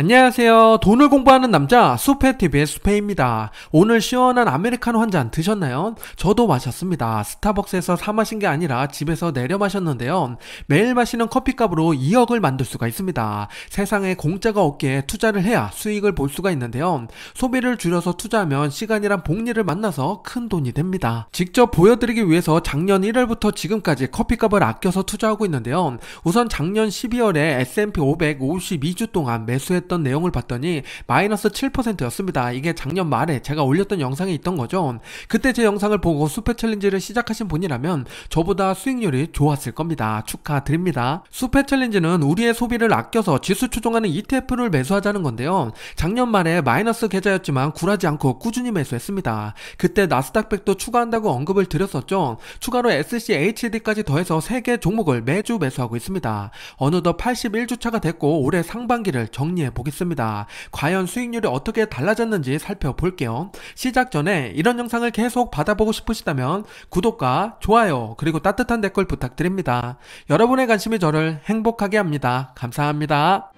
안녕하세요. 돈을 공부하는 남자 수페TV의 수페입니다. 오늘 시원한 아메리카노 한 잔 드셨나요? 저도 마셨습니다. 스타벅스에서 사 마신 게 아니라 집에서 내려 마셨는데요. 매일 마시는 커피값으로 2억을 만들 수가 있습니다. 세상에 공짜가 없기에 투자를 해야 수익을 볼 수가 있는데요. 소비를 줄여서 투자하면 시간이란 복리를 만나서 큰 돈이 됩니다. 직접 보여드리기 위해서 작년 1월부터 지금까지 커피값을 아껴서 투자하고 있는데요. 우선 작년 12월에 S&P 500 52주 동안 매수했던 내용을 봤더니 마이너스 7%였습니다. 이게 작년 말에 제가 올렸던 영상에 있던 거죠. 그때 제 영상을 보고 수페 챌린지를 시작하신 분이라면 저보다 수익률이 좋았을 겁니다. 축하드립니다. 수페 챌린지는 우리의 소비를 아껴서 지수 추종하는 ETF를 매수하자는 건데요. 작년 말에 마이너스 계좌였지만 굴하지 않고 꾸준히 매수했습니다. 그때 나스닥100도 추가한다고 언급을 드렸었죠. 추가로 SCHD까지 더해서 3개 종목을 매주 매수하고 있습니다. 어느덧 81주차가 됐고 올해 상반기를 정리해 보겠습니다. 과연 수익률이 어떻게 달라졌는지 살펴볼게요. 시작 전에 이런 영상을 계속 받아보고 싶으시다면 구독과 좋아요 그리고 따뜻한 댓글 부탁드립니다. 여러분의 관심이 저를 행복하게 합니다. 감사합니다.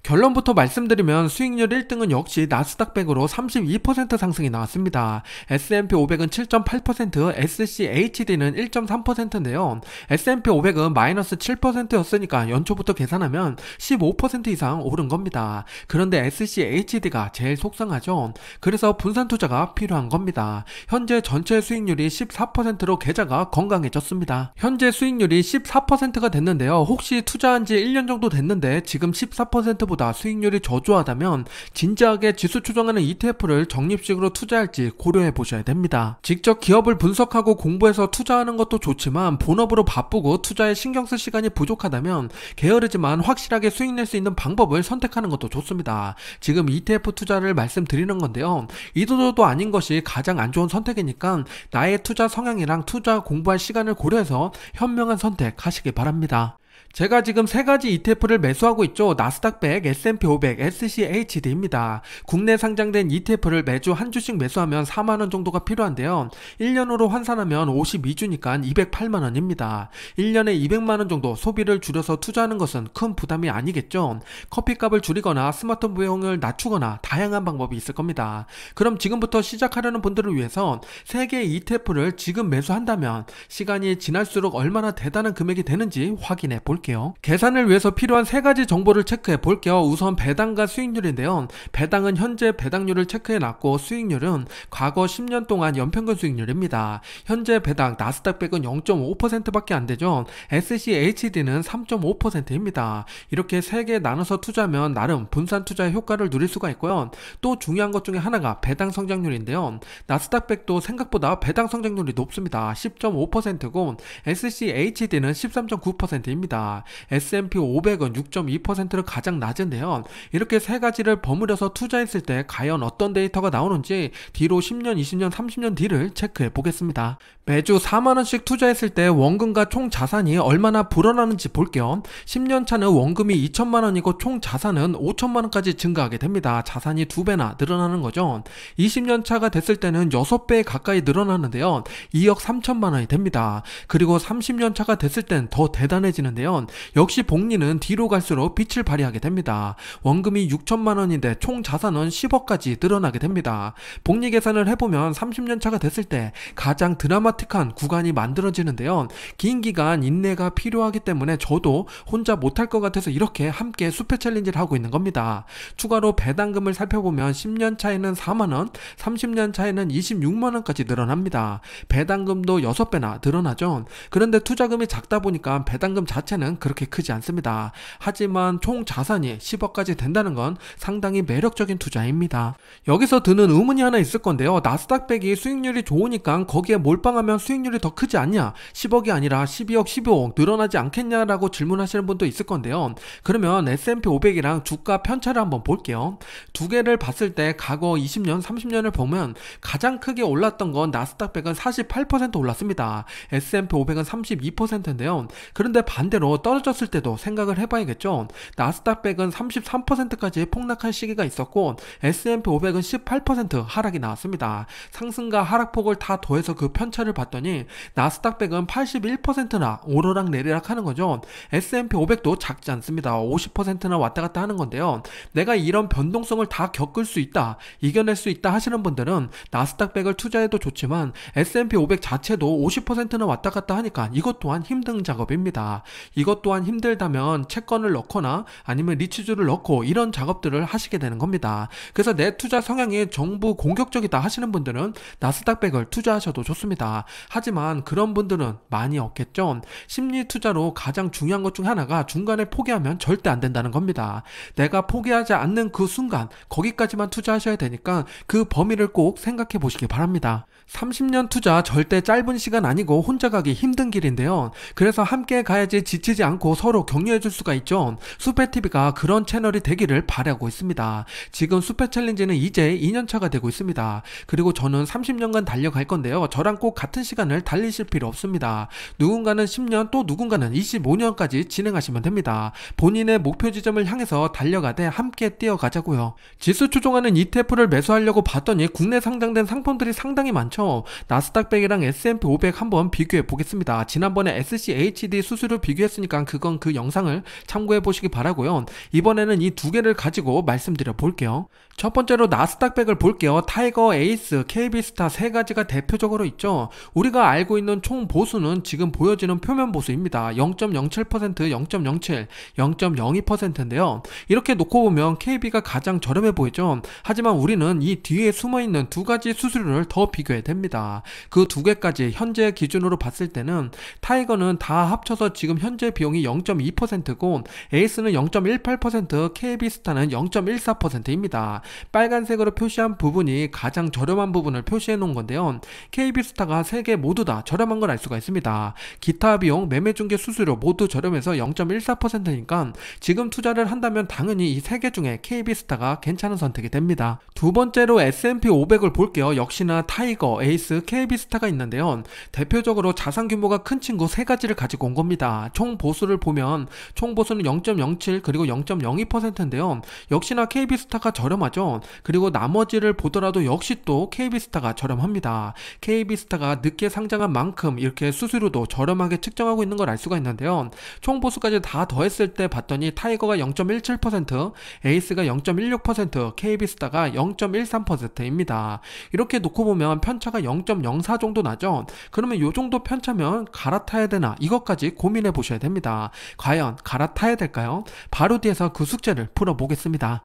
결론부터 말씀드리면 수익률 1등은 역시 나스닥100으로 32% 상승이 나왔습니다. S&P 500은 7.8%, SCHD는 1.3%인데요. S&P 500은 마이너스 7%였으니까 연초부터 계산하면 15% 이상 오른 겁니다. 그런데 SCHD가 제일 속상하죠. 그래서 분산 투자가 필요한 겁니다. 현재 전체 수익률이 14%로 계좌가 건강해졌습니다. 현재 수익률이 14%가 됐는데요. 혹시 투자한 지 1년 정도 됐는데 지금 14%보다 수익률이 저조하다면 진지하게 지수 추종하는 ETF를 적립식으로 투자할지 고려해 보셔야 됩니다. 직접 기업을 분석하고 공부해서 투자하는 것도 좋지만 본업으로 바쁘고 투자에 신경 쓸 시간이 부족하다면 게으르지만 확실하게 수익 낼 수 있는 방법을 선택하는 것도 좋습니다. 지금 ETF 투자를 말씀드리는 건데요. 이도저도 아닌 것이 가장 안 좋은 선택이니까 나의 투자 성향이랑 투자 공부할 시간을 고려해서 현명한 선택하시기 바랍니다. 제가 지금 3가지 ETF를 매수하고 있죠. 나스닥100, S&P 500, SCHD입니다. 국내 상장된 ETF를 매주 한 주씩 매수하면 4만원 정도가 필요한데요. 1년으로 환산하면 52주니까 208만원입니다. 1년에 200만원 정도 소비를 줄여서 투자하는 것은 큰 부담이 아니겠죠. 커피값을 줄이거나 스마트폰 비용을 낮추거나 다양한 방법이 있을 겁니다. 그럼 지금부터 시작하려는 분들을 위해서 3개의 ETF를 지금 매수한다면 시간이 지날수록 얼마나 대단한 금액이 되는지 확인해 볼게요. 계산을 위해서 필요한 3가지 정보를 체크해 볼게요. 우선 배당과 수익률인데요. 배당은 현재 배당률을 체크해 놨고 수익률은 과거 10년 동안 연평균 수익률입니다. 현재 배당 나스닥100은 0.5% 밖에 안 되죠. SCHD는 3.5%입니다. 이렇게 3개 나눠서 투자하면 나름 분산 투자의 효과를 누릴 수가 있고요. 또 중요한 것 중에 하나가 배당 성장률인데요. 나스닥100도 생각보다 배당 성장률이 높습니다. 10.5%고 SCHD는 13.9%입니다. S&P 500은 6.2%로 가장 낮은데요. 이렇게 3가지를 버무려서 투자했을 때 과연 어떤 데이터가 나오는지 뒤로 10년, 20년, 30년 뒤를 체크해 보겠습니다. 매주 4만원씩 투자했을 때 원금과 총 자산이 얼마나 불어나는지 볼게요. 10년 차는 원금이 2천만원이고 총 자산은 5천만원까지 증가하게 됩니다. 자산이 2배나 늘어나는 거죠. 20년 차가 됐을 때는 6배 가까이 늘어나는데요. 2억 3천만원이 됩니다. 그리고 30년 차가 됐을 땐 더 대단해지는데요. 역시 복리는 뒤로 갈수록 빛을 발휘하게 됩니다. 원금이 6천만원인데 총 자산은 10억까지 늘어나게 됩니다. 복리 계산을 해보면 30년 차가 됐을 때 가장 드라마틱한 구간이 만들어지는데요. 긴 기간 인내가 필요하기 때문에 저도 혼자 못할 것 같아서 이렇게 함께 수페 챌린지를 하고 있는 겁니다. 추가로 배당금을 살펴보면 10년 차에는 4만원, 30년 차에는 26만원까지 늘어납니다. 배당금도 6배나 늘어나죠. 그런데 투자금이 작다 보니까 배당금 자체는 그렇게 크지 않습니다. 하지만 총 자산이 10억까지 된다는 건 상당히 매력적인 투자입니다. 여기서 드는 의문이 하나 있을 건데요. 나스닥100이 수익률이 좋으니까 거기에 몰빵하면 수익률이 더 크지 않냐? 10억이 아니라 12억, 15억 늘어나지 않겠냐라고 질문하시는 분도 있을 건데요. 그러면 S&P 500이랑 주가 편차를 한번 볼게요. 두 개를 봤을 때 과거 20년, 30년을 보면 가장 크게 올랐던 건 나스닥100은 48% 올랐습니다. S&P 500은 32%인데요. 그런데 반대로 반대로 떨어졌을 때도 생각을 해봐야겠죠. 나스닥 100은 33%까지 폭락할 시기가 있었고 S&P 500은 18% 하락이 나왔습니다. 상승과 하락폭을 다 더해서 그 편차를 봤더니 나스닥 100은 81%나 오르락 내리락 하는 거죠. S&P 500도 작지 않습니다. 50%나 왔다 갔다 하는 건데요. 내가 이런 변동성을 다 겪을 수 있다, 이겨낼 수 있다 하시는 분들은 나스닥 100을 투자해도 좋지만 S&P 500 자체도 50%나 왔다 갔다 하니까 이것 또한 힘든 작업입니다. 이것 또한 힘들다면 채권을 넣거나 아니면 리츠주를 넣고 이런 작업들을 하시게 되는 겁니다. 그래서 내 투자 성향이 전부 공격적이다 하시는 분들은 나스닥 100을 투자하셔도 좋습니다. 하지만 그런 분들은 많이 없겠죠. 심리 투자로 가장 중요한 것 중 하나가 중간에 포기하면 절대 안 된다는 겁니다. 내가 포기하지 않는 그 순간 거기까지만 투자하셔야 되니까 그 범위를 꼭 생각해 보시기 바랍니다. 30년 투자 절대 짧은 시간 아니고 혼자 가기 힘든 길인데요. 그래서 함께 가야지 지치지 않고 서로 격려해 줄 수가 있죠. 수페TV가 그런 채널이 되기를 바라고 있습니다. 지금 수페 챌린지는 이제 2년차가 되고 있습니다. 그리고 저는 30년간 달려갈 건데요. 저랑 꼭 같은 시간을 달리실 필요 없습니다. 누군가는 10년 또 누군가는 25년까지 진행하시면 됩니다. 본인의 목표 지점을 향해서 달려가되 함께 뛰어가자고요. 지수 추종하는 ETF를 매수하려고 봤더니 국내 상장된 상품들이 상당히 많죠. 나스닥 100이랑 S&P 500 한번 비교해 보겠습니다. 지난번에 SCHD 수수료 비교했으니까 그건 그 영상을 참고해 보시기 바라고요. 이번에는 이 두 개를 가지고 말씀드려 볼게요. 첫 번째로 나스닥 100을 볼게요. 타이거, 에이스, KB스타 세 가지가 대표적으로 있죠. 우리가 알고 있는 총 보수는 지금 보여지는 표면 보수입니다. 0.07%, 0.07, 0.02%인데요. 이렇게 놓고 보면 KB가 가장 저렴해 보이죠. 하지만 우리는 이 뒤에 숨어있는 두 가지 수수료를 더 비교해 됩니다. 그 두 개까지 현재 기준으로 봤을 때는 타이거는 다 합쳐서 지금 현재 비용이 0.2%고 에이스는 0.18%, KB스타는 0.14%입니다. 빨간색으로 표시한 부분이 가장 저렴한 부분을 표시해 놓은 건데요. KB스타가 세 개 모두 다 저렴한 걸 알 수가 있습니다. 기타 비용, 매매중개 수수료 모두 저렴해서 0.14%니까 지금 투자를 한다면 당연히 이 세 개 중에 KB스타가 괜찮은 선택이 됩니다. 두 번째로 S&P 500을 볼게요. 역시나 타이거, 에이스, KB스타가 있는데요. 대표적으로 자산 규모가 큰 친구 세 가지를 가지고 온 겁니다. 총 보수를 보면 총 보수는 0.07 그리고 0.02%인데요. 역시나 KB스타가 저렴하죠. 그리고 나머지를 보더라도 역시 또 KB스타가 저렴합니다. KB스타가 늦게 상장한 만큼 이렇게 수수료도 저렴하게 측정하고 있는 걸 알 수가 있는데요. 총 보수까지 다 더했을 때 봤더니 타이거가 0.17%, 에이스가 0.16%, KB스타가 0.13%입니다. 이렇게 놓고 보면 편차가 0.04 정도 나죠. 그러면 이 정도 편차면 갈아타야 되나 이것까지 고민해 보셔야 됩니다. 과연 갈아타야 될까요? 바로 뒤에서 그 숙제를 풀어보겠습니다.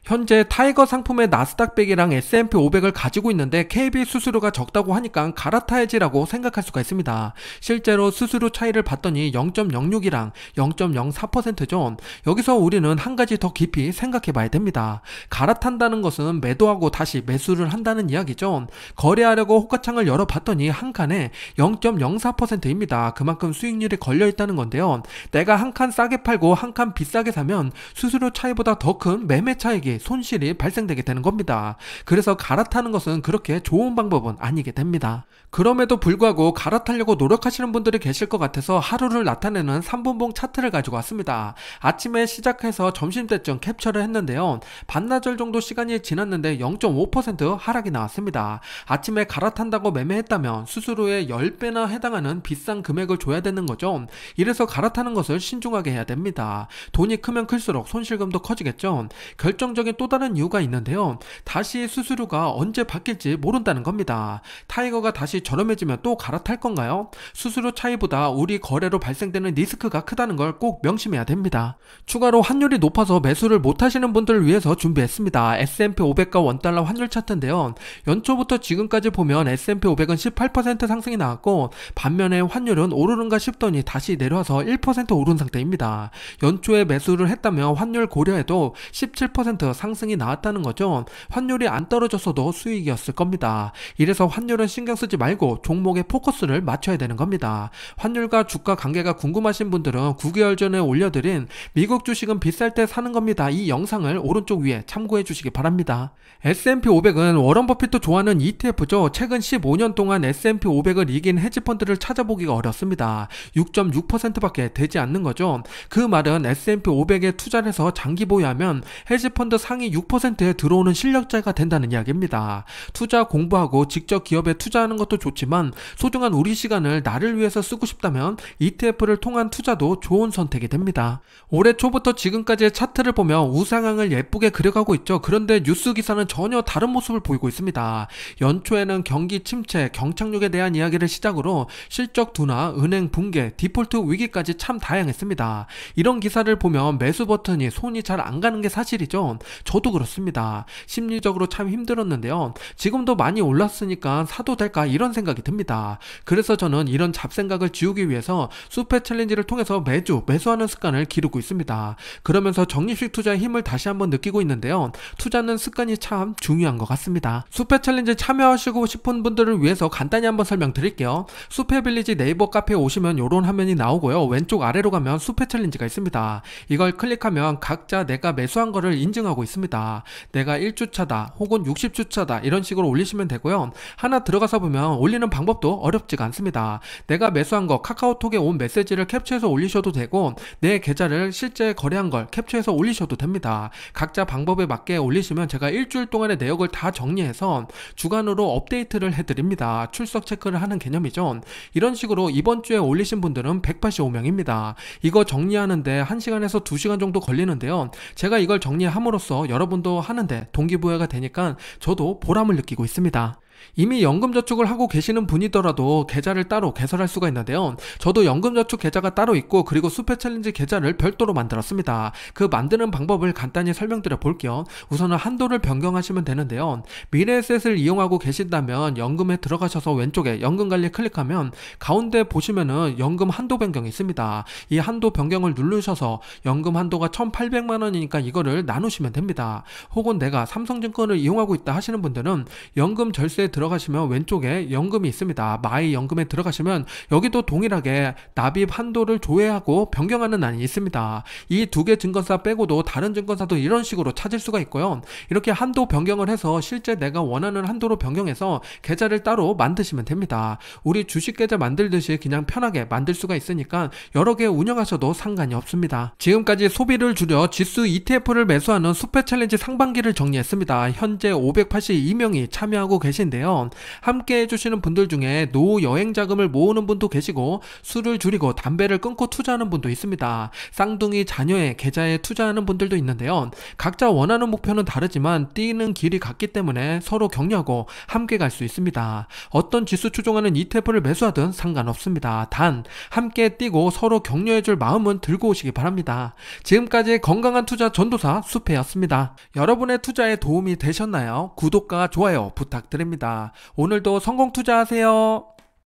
현재 타이거 상품의 나스닥 100이랑 S&P 500을 가지고 있는데 KB 수수료가 적다고 하니까 갈아타야지라고 생각할 수가 있습니다. 실제로 수수료 차이를 봤더니 0.06이랑 0.04%죠. 여기서 우리는 한 가지 더 깊이 생각해 봐야 됩니다. 갈아탄다는 것은 매도하고 다시 매수를 한다는 이야기죠. 거래하려고 호가창을 열어봤더니 한 칸에 0.04%입니다. 그만큼 수익률이 걸려있다는 건데요. 내가 한 칸 싸게 팔고 한 칸 비싸게 사면 수수료 차이보다 더 큰 매매 차익이 손실이 발생되게 되는 겁니다. 그래서 갈아타는 것은 그렇게 좋은 방법은 아니게 됩니다. 그럼에도 불구하고 갈아타려고 노력하시는 분들이 계실 것 같아서 하루를 나타내는 3분봉 차트를 가지고 왔습니다. 아침에 시작해서 점심때쯤 캡처를 했는데요. 반나절 정도 시간이 지났는데 0.5% 하락이 나왔습니다. 아침에 갈아탄다고 매매했다면 수수료의 10배나 해당하는 비싼 금액을 줘야 되는 거죠. 이래서 갈아타는 것을 신중하게 해야 됩니다. 돈이 크면 클수록 손실금도 커지겠죠. 결정적인 또 다른 이유가 있는데요. 다시 수수료가 언제 바뀔지 모른다는 겁니다. 타이거가 다시 저렴해지면 또 갈아탈 건가요? 수수료 차이보다 우리 거래로 발생되는 리스크가 크다는 걸 꼭 명심해야 됩니다. 추가로 환율이 높아서 매수를 못하시는 분들을 위해서 준비했습니다. S&P 500과 원달러 환율 차트인데요. 연초부터 지금까지 보면 S&P 500은 18% 상승이 나왔고 반면에 환율은 오르는가 싶더니 다시 내려와서 1% 오른 상태입니다. 연초에 매수를 했다면 환율 고려해도 17% 10% 상승이 나왔다는 거죠. 환율이 안 떨어졌어도 수익이었을 겁니다. 이래서 환율은 신경 쓰지 말고 종목에 포커스를 맞춰야 되는 겁니다. 환율과 주가 관계가 궁금하신 분들은 9개월 전에 올려드린 미국 주식은 비쌀 때 사는 겁니다. 이 영상을 오른쪽 위에 참고해 주시기 바랍니다. S&P 500은 워런 버핏도 좋아하는 ETF죠. 최근 15년 동안 S&P 500을 이긴 헤지펀드를 찾아보기가 어렵습니다. 6.6%밖에 되지 않는 거죠. 그 말은 S&P 500에 투자를 해서 장기 보유하면 헤지펀드 상위 6%에 들어오는 실력자가 된다는 이야기입니다. 투자 공부하고 직접 기업에 투자하는 것도 좋지만 소중한 우리 시간을 나를 위해서 쓰고 싶다면 ETF를 통한 투자도 좋은 선택이 됩니다. 올해 초부터 지금까지의 차트를 보면 우상향을 예쁘게 그려가고 있죠. 그런데 뉴스 기사는 전혀 다른 모습을 보이고 있습니다. 연초에는 경기 침체, 경착륙에 대한 이야기를 시작으로 실적 둔화, 은행 붕괴, 디폴트 위기까지 참 다양했습니다. 이런 기사를 보면 매수 버튼이 손이 잘 안 가는 게 사실이죠. 저도 그렇습니다. 심리적으로 참 힘들었는데요. 지금도 많이 올랐으니까 사도 될까 이런 생각이 듭니다. 그래서 저는 이런 잡생각을 지우기 위해서 수페 챌린지를 통해서 매주 매수하는 습관을 기르고 있습니다. 그러면서 적립식 투자의 힘을 다시 한번 느끼고 있는데요. 투자는 습관이 참 중요한 것 같습니다. 수페 챌린지 참여하시고 싶은 분들을 위해서 간단히 한번 설명드릴게요. 수페 빌리지 네이버 카페에 오시면 이런 화면이 나오고요. 왼쪽 아래로 가면 수페 챌린지가 있습니다. 이걸 클릭하면 각자 내가 매수한 거를 인증하고 있습니다. 내가 1주차다 혹은 60주차다 이런 식으로 올리시면 되고요. 하나 들어가서 보면 올리는 방법도 어렵지가 않습니다. 내가 매수한 거 카카오톡에 온 메시지를 캡처해서 올리셔도 되고 내 계좌를 실제 거래한 걸 캡처해서 올리셔도 됩니다. 각자 방법에 맞게 올리시면 제가 일주일 동안의 내역을 다 정리해서 주간으로 업데이트를 해드립니다. 출석 체크를 하는 개념이죠. 이런 식으로 이번 주에 올리신 분들은 185명입니다. 이거 정리하는데 1시간에서 2시간 정도 걸리는데요. 제가 이걸 정리함으로써 여러분도 하는데 동기부여가 되니까 저도 보람을 느끼고 있습니다. 이미 연금저축을 하고 계시는 분이더라도 계좌를 따로 개설할 수가 있는데요. 저도 연금저축 계좌가 따로 있고 그리고 수페 챌린지 계좌를 별도로 만들었습니다. 그 만드는 방법을 간단히 설명드려 볼게요. 우선은 한도를 변경하시면 되는데요. 미래에셋을 이용하고 계신다면 연금에 들어가셔서 왼쪽에 연금관리 클릭하면 가운데 보시면은 연금 한도 변경이 있습니다. 이 한도 변경을 누르셔서 연금 한도가 1,800만원이니까 이거를 나누시면 됩니다. 혹은 내가 삼성증권을 이용하고 있다 하시는 분들은 연금 절세 들어가시면 왼쪽에 연금이 있습니다. 마이 연금에 들어가시면 여기도 동일하게 납입 한도를 조회하고 변경하는 란이 있습니다. 이 두 개 증권사 빼고도 다른 증권사도 이런 식으로 찾을 수가 있고요. 이렇게 한도 변경을 해서 실제 내가 원하는 한도로 변경해서 계좌를 따로 만드시면 됩니다. 우리 주식 계좌 만들듯이 그냥 편하게 만들 수가 있으니까 여러 개 운영하셔도 상관이 없습니다. 지금까지 소비를 줄여 지수 ETF를 매수하는 수페 챌린지 상반기를 정리했습니다. 현재 582명이 참여하고 계신데요. 함께 해주시는 분들 중에 노후 여행 자금을 모으는 분도 계시고 술을 줄이고 담배를 끊고 투자하는 분도 있습니다. 쌍둥이 자녀의 계좌에 투자하는 분들도 있는데요. 각자 원하는 목표는 다르지만 뛰는 길이 같기 때문에 서로 격려하고 함께 갈 수 있습니다. 어떤 지수 추종하는 ETF를 매수하든 상관없습니다. 단 함께 뛰고 서로 격려해줄 마음은 들고 오시기 바랍니다. 지금까지 건강한 투자 전도사 수페였습니다. 여러분의 투자에 도움이 되셨나요? 구독과 좋아요 부탁드립니다. 오늘도 성공 투자하세요.